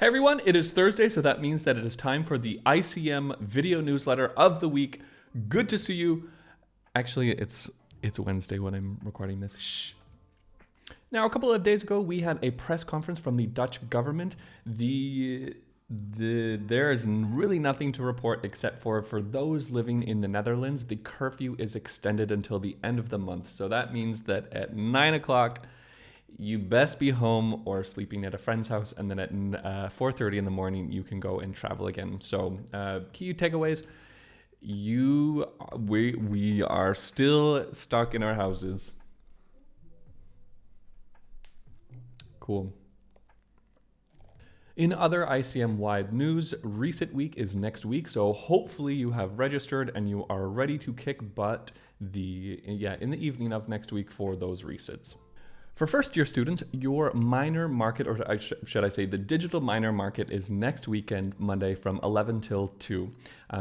Hey everyone, it is Thursday, so that means that it is time for the ICM video newsletter of the week. Good to see you. Actually, it's Wednesday when I'm recording this. Shh. Now, a couple of days ago, we had a press conference from the Dutch government. There is really nothing to report except for those living in the Netherlands, the curfew is extended until the end of the month. So that means that at 9 o'clock, you best be home or sleeping at a friend's house, and then at 4:30 in the morning you can go and travel again. So key takeaways: we are still stuck in our houses. Cool. In other ICM Wide news, Reset Week is next week, so hopefully you have registered and you are ready to kick butt in the evening of next week for those resets. For first-year students, your minor market, or should I say the digital minor market, is next weekend, Monday from 11 till 2.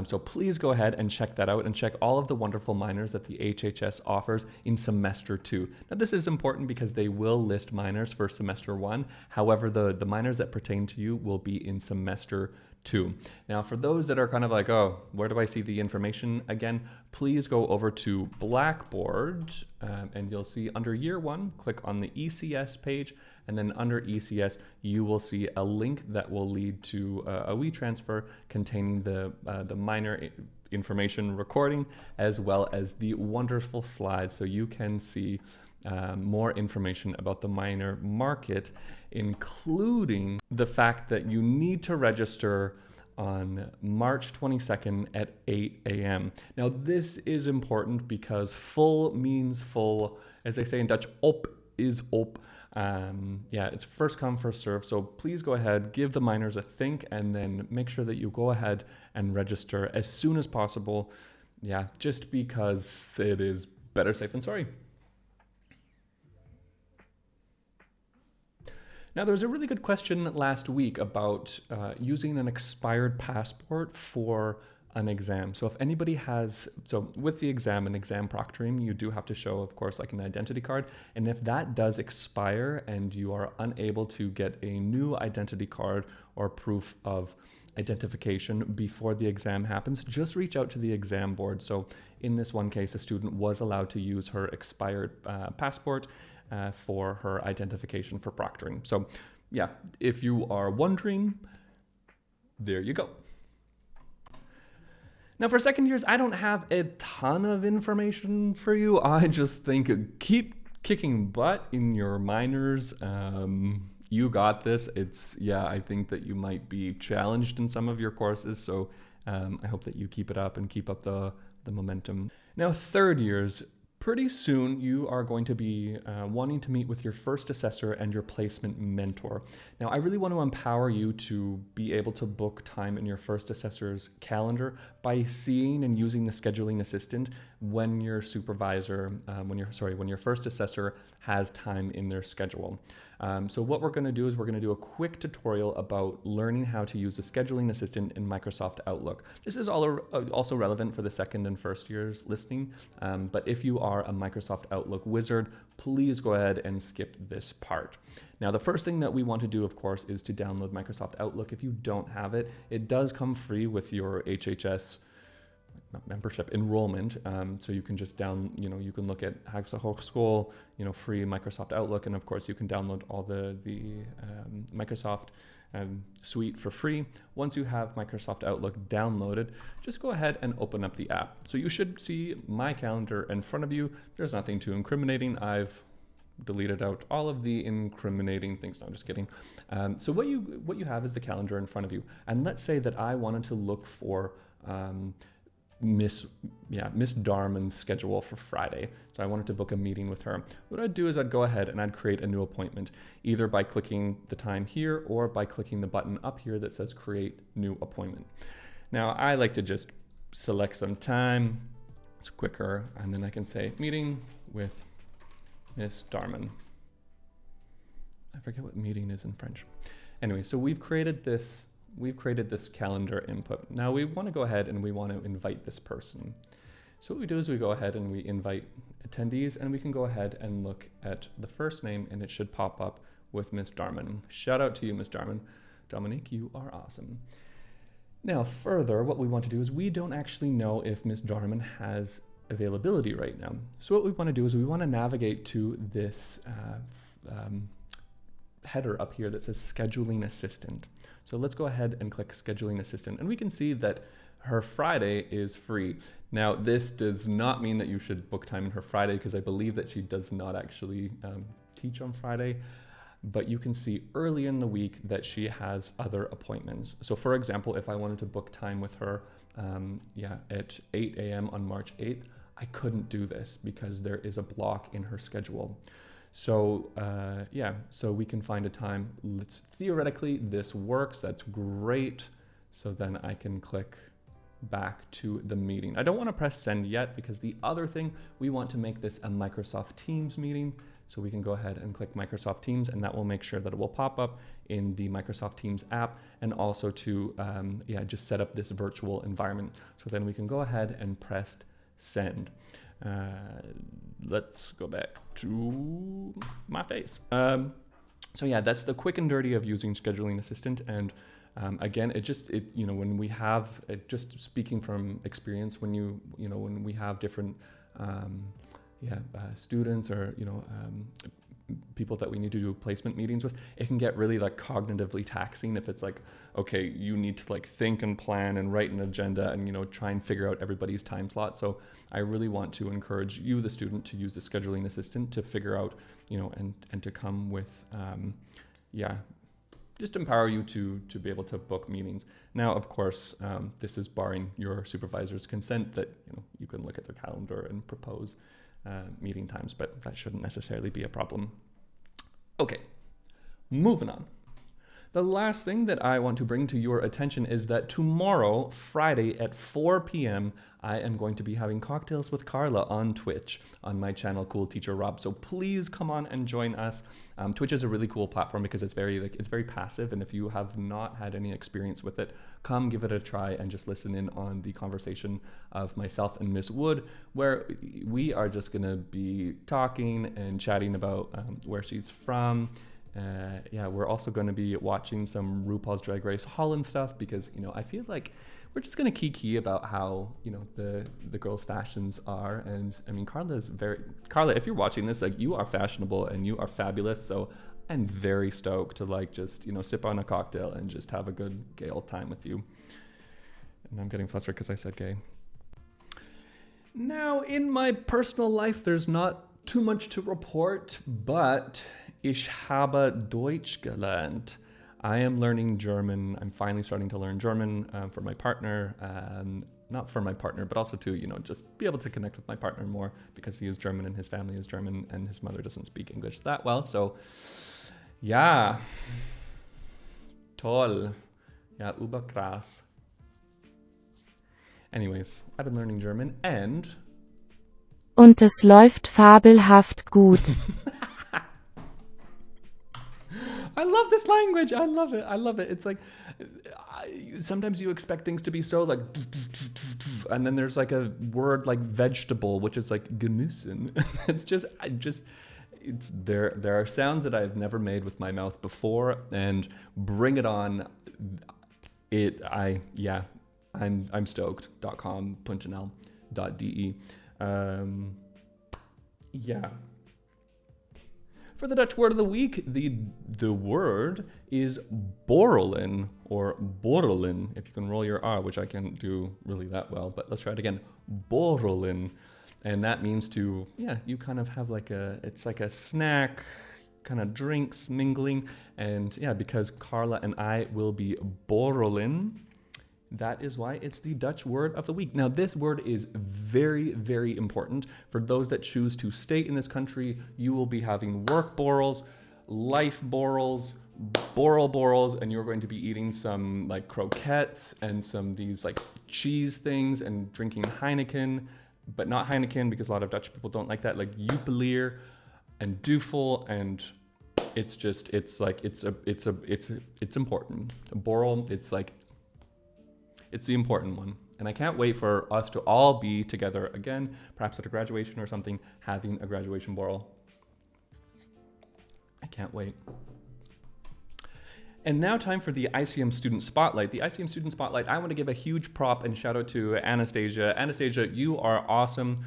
So please go ahead and check that out and check all of the wonderful minors that the HHS offers in semester 2. Now this is important because they will list minors for semester 1. However, the minors that pertain to you will be in semester 2. Now for those that are kind of like, oh, where do I see the information again? Please go over to Blackboard and you'll see under year 1, click on the ECS page, and then under ECS you will see a link that will lead to a WeTransfer containing the minor information recording as well as the wonderful slides, so you can see more information about the minor market, including the fact that you need to register on March 22nd at 8 a.m. Now this is important because full means full. As they say in Dutch, op is op. It's first come, first serve. So please go ahead, give the minors a think, and then make sure that you go ahead and register as soon as possible. Yeah, just because it is better safe than sorry. Now, there was a really good question last week about using an expired passport for an exam. So if anybody has, with the exam and exam proctoring, you do have to show, of course, like an identity card. And if that does expire and you are unable to get a new identity card or proof of identification before the exam happens, just reach out to the exam board. So in this one case, a student was allowed to use her expired passport for her identification for proctoring. So yeah, if you are wondering, there you go. Now for second years, I don't have a ton of information for you. I just think keep kicking butt in your minors. You got this. I think that you might be challenged in some of your courses. So I hope that you keep it up and keep up the momentum. Now third years, pretty soon you are going to be wanting to meet with your first assessor and your placement mentor. Now I really want to empower you to be able to book time in your first assessor's calendar by seeing and using the scheduling assistant when your supervisor, when your first assessor has time in their schedule. So what we're going to do is we're going to do a quick tutorial about learning how to use the scheduling assistant in Microsoft Outlook. This is also relevant for the second and first years listening, but if you are a Microsoft Outlook wizard, please go ahead and skip this part. Now, the first thing that we want to do, of course, is to download Microsoft Outlook. If you don't have it, it does come free with your HHS membership enrollment, so you can just you can look at Haagse Hogeschool, free Microsoft Outlook, and of course you can download all the Microsoft suite for free. Once you have Microsoft Outlook downloaded, just go ahead and open up the app. So you should see my calendar in front of you. There's nothing too incriminating. I've deleted out all of the incriminating things. No, I'm just kidding. So what you have is the calendar in front of you, and let's say that I wanted to look for Miss Darman's schedule for Friday. So I wanted to book a meeting with her. What I'd do is I'd go ahead and I'd create a new appointment, either by clicking the time here or by clicking the button up here that says create new appointment. Now I like to just select some time. It's quicker. And then I can say meeting with Miss Darman. I forget what meeting is in French. Anyway, so we've created this calendar input. Now we want to go ahead and we want to invite this person. So what we do is we go ahead and we invite attendees, and we can go ahead and look at the first name, and it should pop up with Ms. Darman. Shout out to you, Ms. Darman. Dominique, you are awesome. Now, further, what we want to do is we don't actually know if Ms. Jarman has availability right now. So what we want to do is we want to navigate to this header up here that says Scheduling Assistant. So let's go ahead and click Scheduling Assistant, and we can see that her Friday is free. Now, this does not mean that you should book time in her Friday, because I believe that she does not actually teach on Friday. But you can see early in the week that she has other appointments. So for example, if I wanted to book time with her at 8 a.m. on March 8th, I couldn't do this because there is a block in her schedule. So so we can find a time. Theoretically, this works. That's great. So then I can click back to the meeting. I don't want to press send yet because the other thing, we want to make this a Microsoft Teams meeting. So we can go ahead and click Microsoft Teams, and that will make sure that it will pop up in the Microsoft Teams app, and also to just set up this virtual environment. So then we can go ahead and press send. Let's go back to my face. So yeah, that's the quick and dirty of using Scheduling Assistant. And again, when we have, just speaking from experience, when we have different students or people that we need to do placement meetings with, it can get really like cognitively taxing if it's like, okay, you need to like think and plan and write an agenda and try and figure out everybody's time slot. So I really want to encourage you, the student, to use the Scheduling Assistant to figure out and to come with just empower you to be able to book meetings. Now, of course, this is barring your supervisor's consent that you can look at their calendar and propose meeting times, but that shouldn't necessarily be a problem. Okay, moving on. The last thing that I want to bring to your attention is that tomorrow, Friday at 4 p.m., I am going to be having cocktails with Carla on Twitch on my channel, Cool Teacher Rob. So please come on and join us. Twitch is a really cool platform because it's very passive, and if you have not had any experience with it, come give it a try and just listen in on the conversation of myself and Miss Wood, where we are just gonna be talking and chatting about where she's from. We're also going to be watching some RuPaul's Drag Race Holland stuff because I feel like we're just going to kiki about how the girls' fashions are. And I mean, Carla, if you're watching this, like, you are fashionable and you are fabulous. So I'm very stoked to just sip on a cocktail and just have a good gay old time with you. And I'm getting flustered because I said gay. Now, in my personal life, there's not too much to report, but ich habe Deutsch gelernt. I am learning German. I'm finally starting to learn German for my partner. Not for my partner, but also to, just be able to connect with my partner more because he is German and his family is German and his mother doesn't speak English that well. So, ja. Toll. Ja, überkrass. Anyways, I've been learning German and es läuft fabelhaft gut. I love this language. I love it. It's like, sometimes you expect things to be so like, and then there's like a word like vegetable, which is like Gemüsen. There are sounds that I've never made with my mouth before, and bring it on. I'm stoked.com.nl.de. For the Dutch word of the week, the word is borrelen, or borrelen, if you can roll your R, which I can't do really that well, but let's try it again. Borrelen. And that means to, you kind of have it's like a snack, kind of drinks, mingling. And because Carla and I will be borrelen, that is why it's the Dutch word of the week. Now, this word is very, very important. For those that choose to stay in this country, you will be having work borrels, life borrels, borrels, and you're going to be eating some like croquettes and some these like cheese things and drinking Heineken, but not Heineken because a lot of Dutch people don't like that, like Jupiler and Dufel, and it's important. Borrel, it's the important one. And I can't wait for us to all be together again, perhaps at a graduation or something, having a graduation borrel. I can't wait. And now time for the ICM Student Spotlight. The ICM Student Spotlight, I want to give a huge prop and shout out to Anastasia. Anastasia, you are awesome.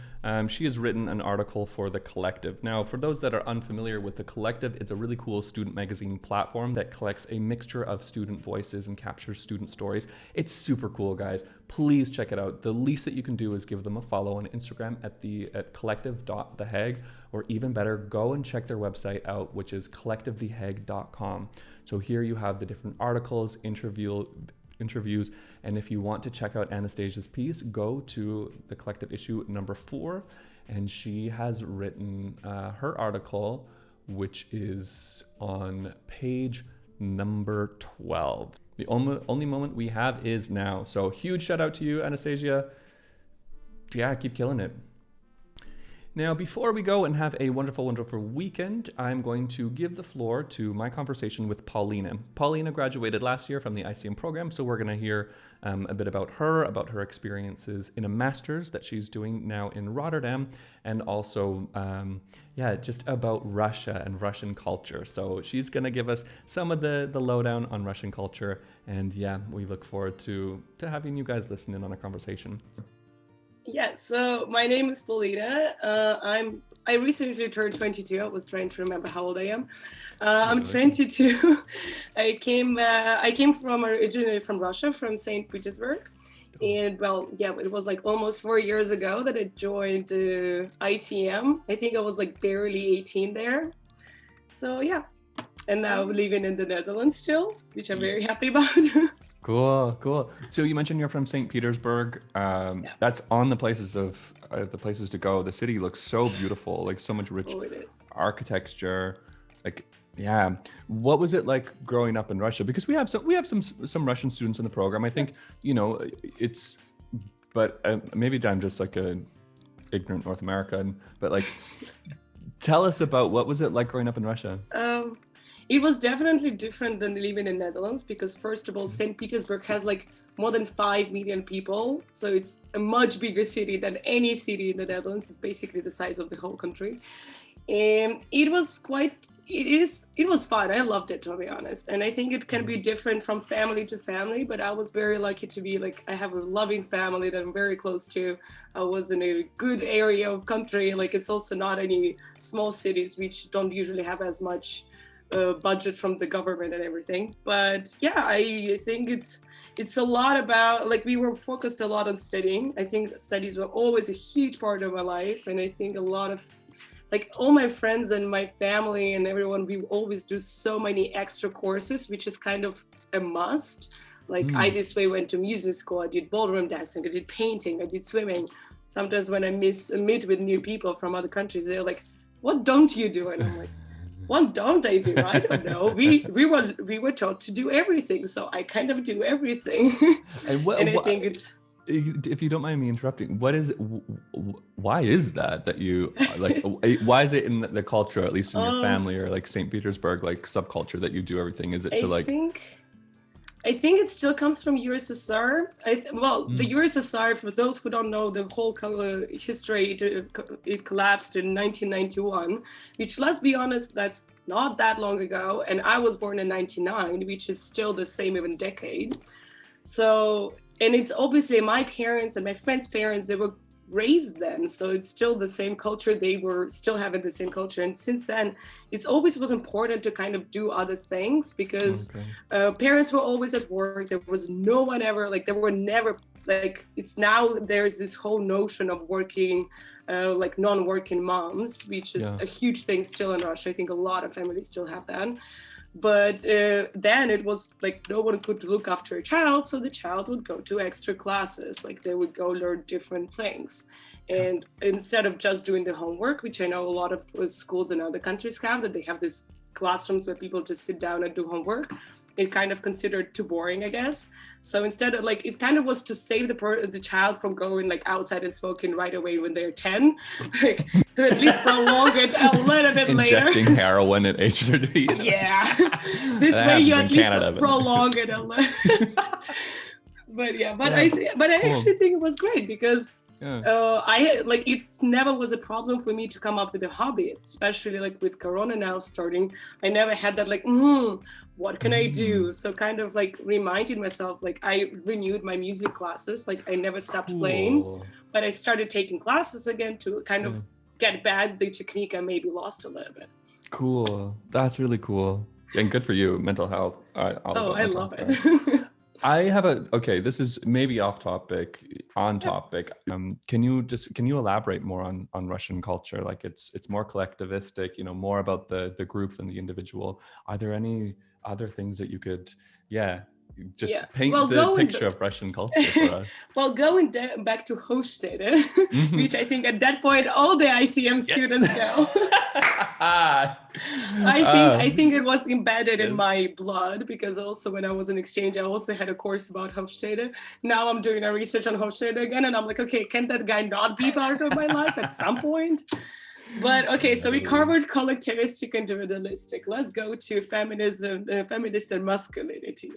She has written an article for The Collective. Now, for those that are unfamiliar with The Collective, it's a really cool student magazine platform that collects a mixture of student voices and captures student stories. It's super cool, guys. Please check it out. The least that you can do is give them a follow on Instagram at collective.thehag, or even better, go and check their website out, which is collectivethehag.com. So here you have the different articles, interviews, and if you want to check out Anastasia's piece, go to the Collective issue number 4, and she has written her article, which is on page number 12. The only moment we have is now. So huge shout out to you, Anastasia. Yeah, keep killing it. Now, before we go and have a wonderful, wonderful weekend, I'm going to give the floor to my conversation with Polina. Polina graduated last year from the ICM program, so we're going to hear a bit about her experiences in a master's that she's doing now in Rotterdam, and also, just about Russia and Russian culture. So she's going to give us some of the lowdown on Russian culture, and yeah, we look forward to having you guys listen in on our conversation. Yeah, so my name is Polina. I recently turned 22. I was trying to remember how old I am. I'm 22. I came originally from Russia, from St. Petersburg. And well, yeah, it was like almost 4 years ago that I joined ICM. I think I was like barely 18 there. So yeah, and now living in the Netherlands still, which I'm very happy about. Cool. So you mentioned you're from St. Petersburg. That's on the places to go. The city looks so beautiful, like so much rich architecture. Like, yeah. What was it like growing up in Russia? Because we have some Russian students in the program. I think but maybe I'm just like a ignorant North American. But like, tell us about what was it like growing up in Russia? It was definitely different than living in the Netherlands because, first of all, St. Petersburg has like more than 5 million people. So it's a much bigger city than any city in the Netherlands. It's basically the size of the whole country. And it was fun. I loved it, to be honest. And I think it can be different from family to family, but I was very lucky to be like, I have a loving family that I'm very close to. I was in a good area of country. Like, it's also not any small cities which don't usually have as much budget from the government and everything. But yeah, I think it's a lot about, like, we were focused a lot on studying. I think studies were always a huge part of my life, and I think a lot of, like, all my friends and my family and everyone, we always do so many extra courses, which is kind of a must. Like, I this way went to music school, I did ballroom dancing, I did painting, I did swimming. Sometimes when I meet with new people from other countries, they're like, what don't you do? And I'm like, what don't I do? I don't know. We were taught to do everything, so I kind of do everything. And I think it's. If you don't mind me interrupting, why is that you like? Why is it in the culture, at least in your family or like St. Petersburg, like subculture, that you do everything? Is it to like? I think it still comes from USSR. The USSR, for those who don't know the whole history, it collapsed in 1991, which, let's be honest, that's not that long ago. And I was born in 99, which is still the same even decade. So, and it's obviously my parents and my friends' parents, they were raised then, so it's still the same culture. They were still having the same culture, and since then it's always was important to kind of do other things because parents were always at work. There was no one ever, like, there were never, like, it's now there's this whole notion of working like non-working moms, which is a huge thing still in Russia. I think a lot of families still have that. But then it was like no one could look after a child, so the child would go to extra classes, like they would go learn different things. And instead of just doing the homework, which I know a lot of schools in other countries have, that they have these classrooms where people just sit down and do homework, it kind of considered too boring, I guess. So instead of, like, it kind of was to save the child from going like outside and smoking right away when they're 10, like to at least prolong it a little bit later. Injecting heroin at age 30. Yeah, this way you at least prolong it a little. But I actually think it was great because Yeah. I like it never was a problem for me to come up with a hobby, especially like with Corona now starting. I never had that like, what can I do? So kind of like reminding myself, like I renewed my music classes, like I never stopped playing, Cool. but I started taking classes again to kind of get back the technique I maybe lost a little bit. Cool. That's really cool. And good for you, mental health. All about I mental love health, it. right? I have okay, this is maybe off topic, on topic. Can you elaborate more on Russian culture? Like it's more collectivistic, more about the group than the individual. Are there any other things that you could, just paint the picture of Russian culture for us? Well, going back to Hofstede, which I think at that point all the ICM students know. I think it was embedded in my blood, because also when I was in exchange, I also had a course about Hofstede. Now I'm doing a research on Hofstede again, and I'm like, okay, can that guy not be part of my life at some point? But okay, so we covered collectivistic, individualistic. Let's go to feminism, feminist and masculinity.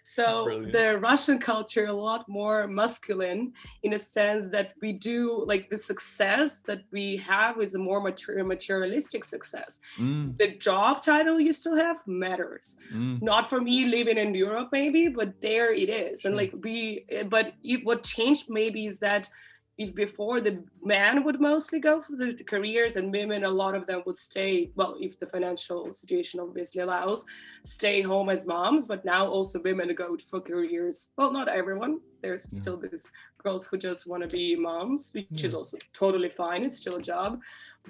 So Brilliant. the Russian culture a lot more masculine, in a sense that we do like the success that we have is a more materialistic success. The job title you still have matters. Not for me living in Europe maybe, but there it is. And like what changed maybe is that if before the man would mostly go for the careers, and women, a lot of them would stay, well, if the financial situation obviously allows, stay home as moms. But now also women go for careers. Well, not everyone. There's still these girls who just want to be moms, which is also totally fine. It's still a job.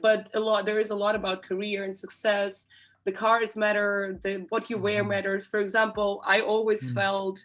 But there is a lot about career and success. The cars matter. What you wear matters. For example, I always felt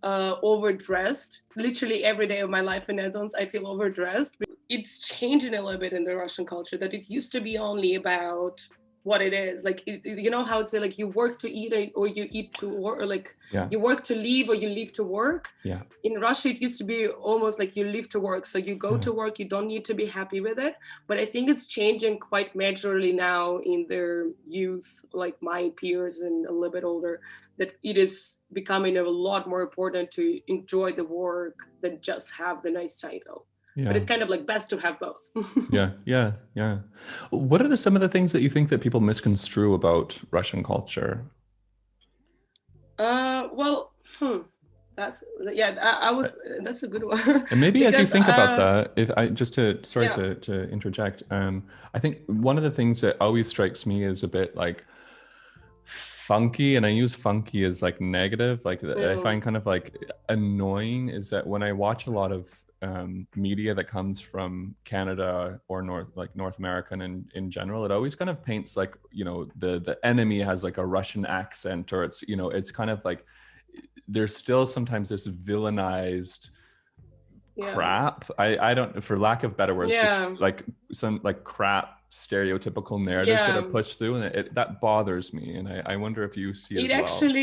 overdressed. Literally every day of my life in Netherlands, I feel overdressed. It's changing a little bit in the Russian culture, that it used to be only about what it is. Like, you know how it's like you work to eat, or you eat to work, or like you work to leave, or you leave to work. Yeah. In Russia, it used to be almost like you live to work. So you go to work, you don't need to be happy with it. But I think it's changing quite majorly now in their youth, like my peers and a little bit older, that it is becoming a lot more important to enjoy the work than just have the nice title. But it's kind of like best to have both. Yeah. What are some of the things that you think that people misconstrue about Russian culture? That's that's a good one. And maybe as you think about that, if I just to interject, I think one of the things that always strikes me as a bit like funky, and I use funky as like negative, like I find kind of like annoying, is that when I watch a lot of media that comes from Canada or North American and in general, it always kind of paints like, the enemy has like a Russian accent, or it's kind of like there's still sometimes this villainized crap. I don't, for lack of better words, just like some like crap stereotypical narratives that are pushed through, and that bothers me. And I wonder if you see it as well.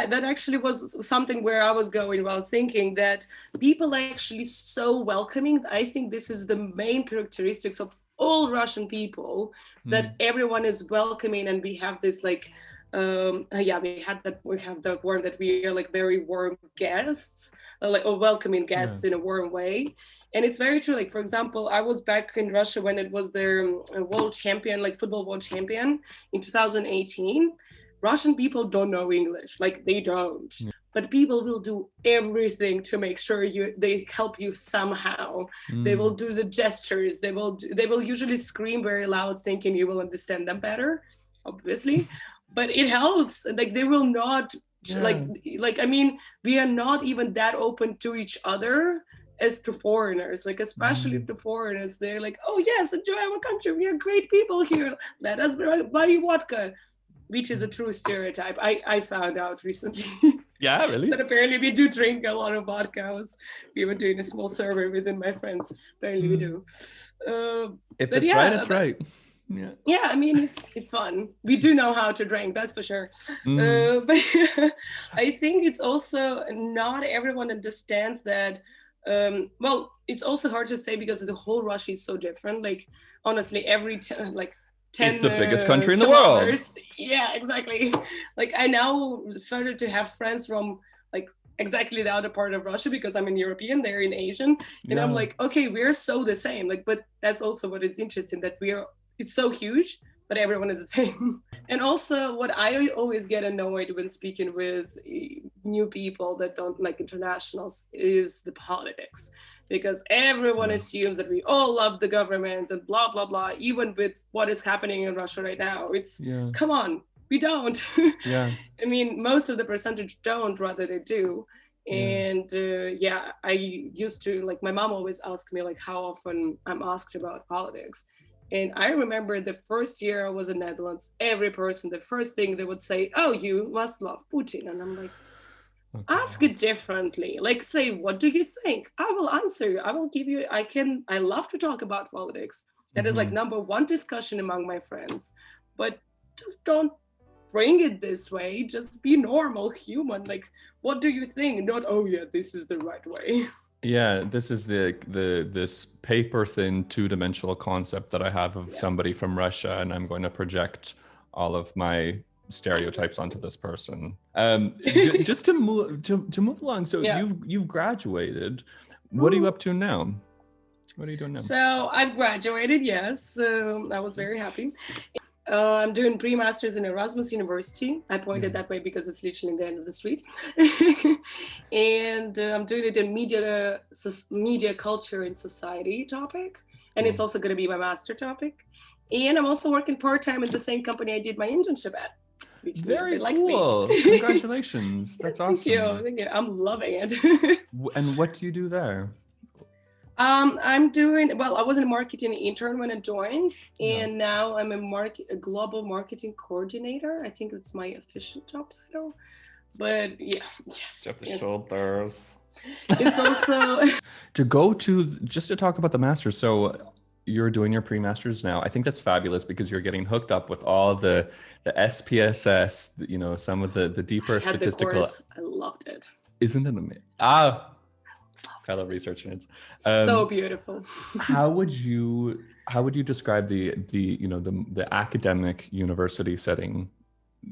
That actually was something where I was going while thinking that people are actually so welcoming. I think this is the main characteristics of all Russian people, that everyone is welcoming, and we have this like we have that word that we are like very warm guests, or welcoming guests in a warm way. And it's very true. Like, for example, I was back in Russia when it was their world champion, like football world champion in 2018. Russian people don't know English, like they don't. But people will do everything to make sure they help you somehow. They will do the gestures. They will usually scream very loud, thinking you will understand them better, obviously. But it helps. Like, they will not like I mean, we are not even that open to each other as to foreigners, like especially to foreigners. They're like, oh yes, enjoy our country, we are great people here, let us buy you vodka, which is a true stereotype. I found out recently. Yeah, really? That apparently we do drink a lot of vodka. We were doing a small survey within my friends. Apparently we do. If it's right, it's right. Yeah, I mean, it's fun. We do know how to drink, that's for sure. But I think it's also not everyone understands that. Well, it's also hard to say because the whole Russia is so different. Like, honestly, every 10 it's the biggest country in the world. Yeah, exactly. Like, I now started to have friends from like exactly the other part of Russia because I'm in European, they're in Asian, and I'm Yeah. like, okay, we're so the same. Like, but that's also what is interesting that it's so huge, but everyone is the same. And also, what I always get annoyed when speaking with new people that don't like internationals is the politics, because everyone Yeah. assumes that we all love the government and blah blah blah. Even with what is happening in Russia right now, it's Yeah. come on, we don't. Yeah. I mean, most of the percentage don't, rather they do. Yeah. And yeah, I used to, like, my mom always asked me like how often I'm asked about politics. And I remember the first year I was in Netherlands, every person, the first thing they would say, oh, you must love Putin. And I'm like, Oh ask God. it differently. Like, say, what do you think? I will answer you. I will give you, I love to talk about politics. That is like Mm-hmm. number one discussion among my friends. But just don't bring it this way. Just be normal, human. Like, what do you think? Not, oh yeah, this is the right way. Yeah, this is this paper thin two-dimensional concept that I have of Yeah. somebody from Russia, and I'm going to project all of my stereotypes onto this person. Just to move along. So Yeah. you've graduated. What are you up to now? What are you doing now? So I've graduated, yes. I was very happy. I'm doing pre-masters in Erasmus University. I pointed that way because it's literally in the end of the street. And I'm doing it in media culture and society topic. And it's also going to be my master topic. And I'm also working part-time at the same company I did my internship at. Which Very liked cool. me. Congratulations. That's awesome. Thank you. I'm loving it. And what do you do there? I'm doing, well, I was a marketing intern when I joined, and now I'm a global marketing coordinator. I think that's my official job title. But yeah, yes. Up the shoulders. It's also just to talk about the masters. So you're doing your pre-masters now. I think that's fabulous because you're getting hooked up with all the SPSS, you know, some of the deeper statistical. The course. I loved it. Isn't it amazing? Fellow research nerds. So beautiful. how would you describe the academic university setting,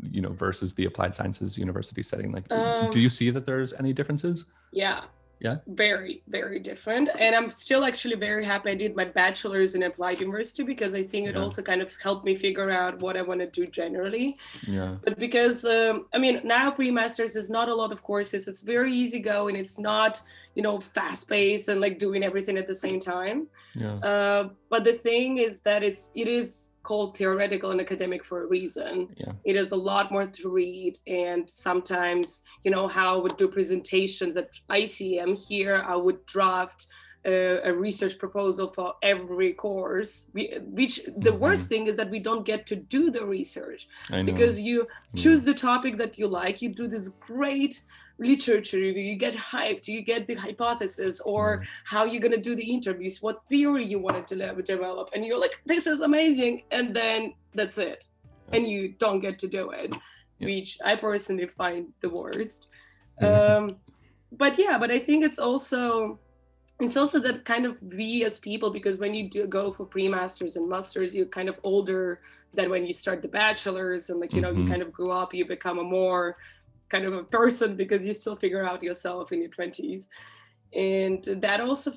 you know, versus the applied sciences university setting? Like, do you see that there's any differences? Yeah. Yeah. Very, very different. And I'm still actually very happy I did my bachelor's in applied university because I think it also kind of helped me figure out what I want to do generally. Yeah. But because, I mean, now pre-masters is not a lot of courses. It's very easy going. It's not, you know, fast paced and like doing everything at the same time. Yeah. But the thing is that it is called theoretical and academic for a reason. Yeah. It is a lot more to read, and sometimes, you know, how I would do presentations at ICM here, I would draft a research proposal for every course, which the worst thing is that we don't get to do the research because you choose the topic that you like, you do this great literature review, you get hyped, you get the hypothesis or how you're going to do the interviews, what theory you want to develop, and you're like, this is amazing, and then that's it, and you don't get to do it, which I personally find the worst. But I think it's also that kind of we as people, because when you do go for pre-masters and masters, you're kind of older than when you start the bachelor's, and like, you know, you kind of grow up, you become a more kind of a person because you still figure out yourself in your 20s. And that also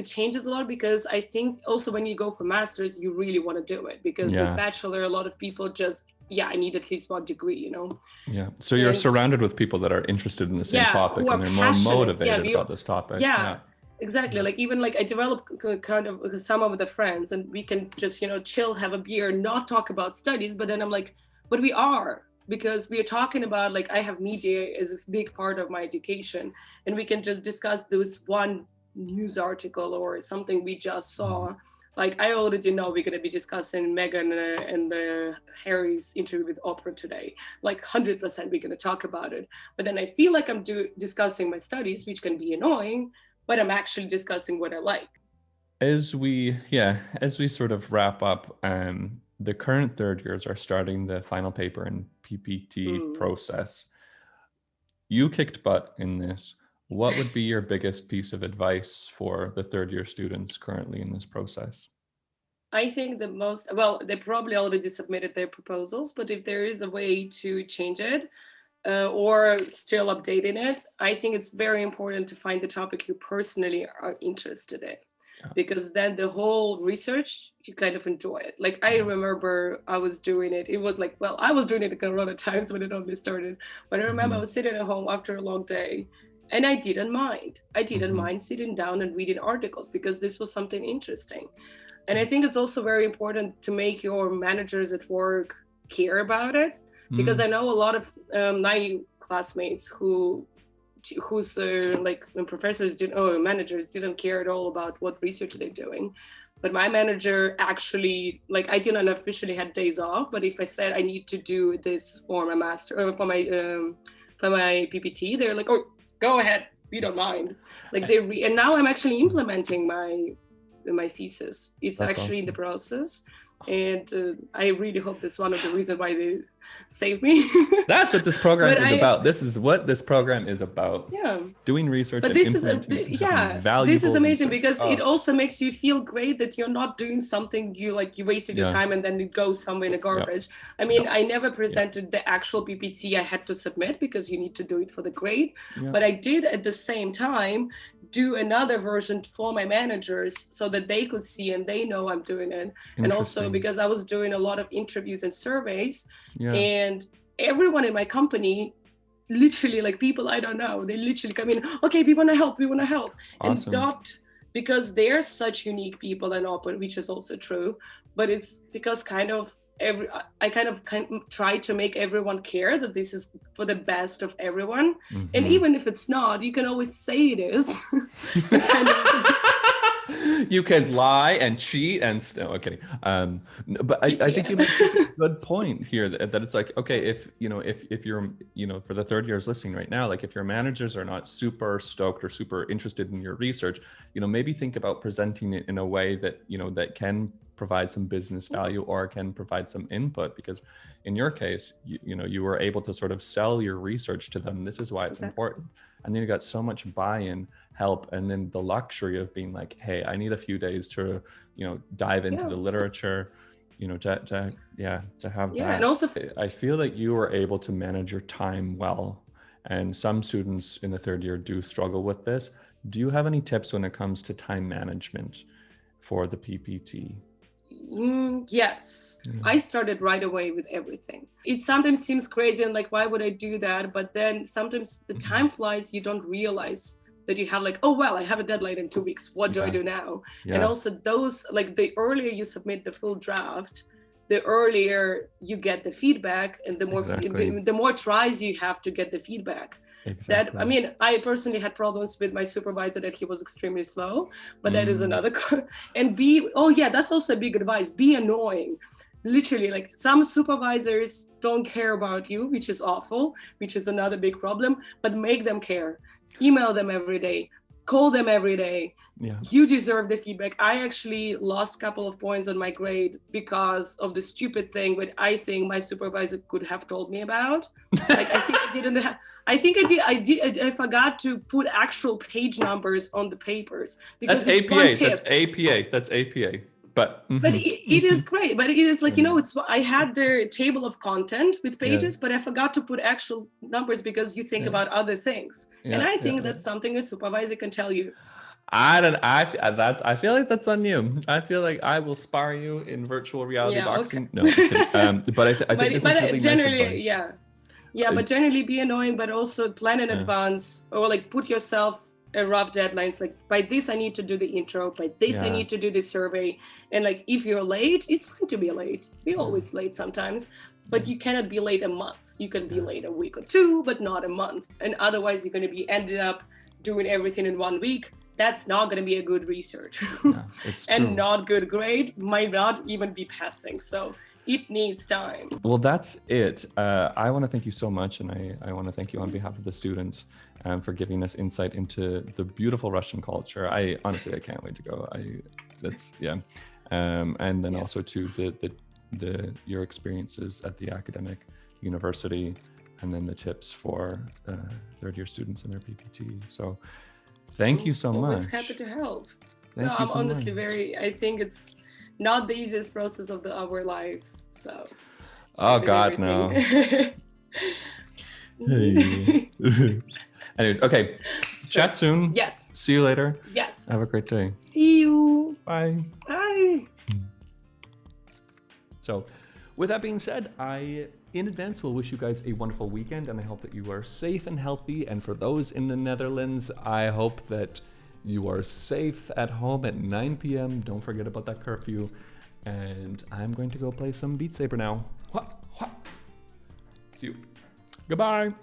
changes a lot, because I think also when you go for masters, you really want to do it, because with bachelor, a lot of people just, I need at least one degree, you know? Yeah. So you're surrounded with people that are interested in the same topic, and they're more motivated about this topic. Exactly. Like, even like I developed kind of some of the friends, and we can just, you know, chill, have a beer, not talk about studies. But then I'm like, but we are, because we are talking about, like, I have media as a big part of my education, and we can just discuss this one news article or something we just saw. Like, I already know we're going to be discussing Meghan and Harry's interview with Outtro today. Like 100% we're going to talk about it. But then I feel like I'm discussing my studies, which can be annoying, but I'm actually discussing what I like. As we sort of wrap up, the current third years are starting the final paper and PPT process. You kicked butt in this. What would be your biggest piece of advice for the third year students currently in this process? I think they probably already submitted their proposals, but if there is a way to change it, or still updating it, I think it's very important to find the topic you personally are interested in. Because then the whole research, you kind of enjoy it. Like I remember I was doing it. It was like, well, I was doing it a lot of times when it only started. But I remember I was sitting at home after a long day, and I didn't mind. I didn't mind sitting down and reading articles because this was something interesting. And I think it's also very important to make your managers at work care about it, because I know a lot of my classmates whose like professors managers didn't care at all about what research they're doing. But my manager actually, like, I didn't officially had days off, but if I said I need to do this for my master or for my PPT, they're like, oh, go ahead, we don't mind. Like and now I'm actually implementing my thesis. It's That's actually awesome. in the process. And I really hope that's one of the reasons why they saved me. That's what this program is about. This is what this program is about. Yeah. Doing research. But and this is this is amazing because it also makes you feel great that you're not doing something you wasted your time and then it goes somewhere in the garbage. I mean, I never presented the actual PPT I had to submit because you need to do it for the grade. But I did at the same time do another version for my managers so that they could see and they know I'm doing it. And also because I was doing a lot of interviews and surveys, and everyone in my company, literally, like, people I don't know, they literally come in, okay, we want to help. Awesome. And not because they're such unique people and open, which is also true, but it's because I kind of try to make everyone care that this is for the best of everyone. And even if it's not, you can always say it is. You can lie and cheat and okay. But I think you make a good point here that it's like, okay, if you're, for the third years listening right now, like if your managers are not super stoked or super interested in your research, maybe think about presenting it in a way that, that can provide some business value or can provide some input, because in your case, you were able to sort of sell your research to them. This is why it's important. And then you got so much buy-in, help, and then the luxury of being like, hey, I need a few days to, dive into the literature, to have that. And also I feel like you were able to manage your time well. And some students in the third year do struggle with this. Do you have any tips when it comes to time management for the PPT? Yes, I started right away with everything. It sometimes seems crazy and like, why would I do that? But then sometimes the time flies, you don't realize that you have like, oh, well, I have a deadline in 2 weeks. What do I do now? And also those, like, the earlier you submit the full draft, the earlier you get the feedback, and the more tries you have to get the feedback. That, I mean, I personally had problems with my supervisor that he was extremely slow, but that is another. And that's also a big advice. Be annoying. Literally, like, some supervisors don't care about you, which is awful, which is another big problem, but make them care. Email them every day, call them every day. You deserve the feedback. I actually lost a couple of points on my grade because of the stupid thing that I think my supervisor could have told me about. Like, I think I didn't have, I forgot to put actual page numbers on the papers. Because that's APA. That's APA. But it is great. But it is like, I had the table of content with pages, but I forgot to put actual numbers because you think about other things. And I think that's something a supervisor can tell you. I feel like that's on you. I feel like I will spar you in virtual reality boxing. Okay. No, I'm kidding. But I think this is really generally, nice advice. But generally be annoying, but also plan in advance, or like put yourself a rough deadlines. Like, by this I need to do the intro, by this I need to do the survey. And like, if you're late, it's fine to be late. We're always late sometimes, but you cannot be late a month. You can be late a week or two, but not a month. And otherwise you're going to be ended up doing everything in 1 week. That's not going to be a good research. It's and true. not good grade, might not even be passing. So it needs time. Well, that's it. I want to thank you so much. And I want to thank you on behalf of the students for giving us insight into the beautiful Russian culture. I can't wait to go. And then also to your experiences at the academic university, and then the tips for third year students in their PPT. So thank you so much. Always happy to help. I'm honestly I think it's not the easiest process of our lives. So. Oh God, no. Hey. Anyways, okay. Chat soon. Yes. See you later. Yes. Have a great day. See you. Bye. Bye. So, with that being said, I, in advance, will wish you guys a wonderful weekend, and I hope that you are safe and healthy. And for those in the Netherlands, I hope that you are safe at home at 9 p.m. Don't forget about that curfew. And I'm going to go play some Beat Saber now. See you. Goodbye.